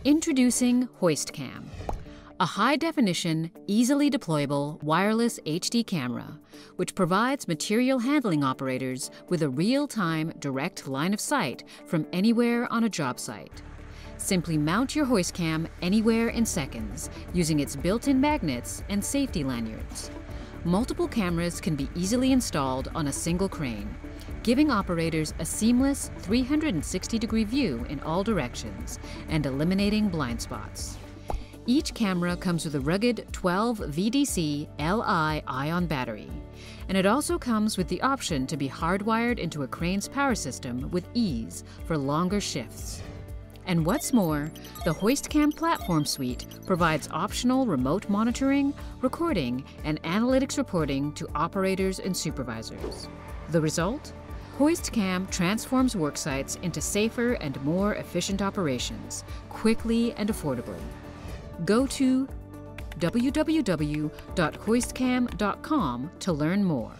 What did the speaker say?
Introducing HoistCam, a high-definition, easily deployable wireless HD camera, which provides material handling operators with a real-time, direct line of sight from anywhere on a job site. Simply mount your HoistCam anywhere in seconds using its built-in magnets and safety lanyards. Multiple cameras can be easily installed on a single crane, giving operators a seamless 360-degree view in all directions and eliminating blind spots. Each camera comes with a rugged 12 VDC Li ion battery, and it also comes with the option to be hardwired into a crane's power system with ease for longer shifts. And what's more, the HoistCam platform suite provides optional remote monitoring, recording, and analytics reporting to operators and supervisors. The result? HoistCam transforms worksites into safer and more efficient operations, quickly and affordably. Go to www.hoistcam.com to learn more.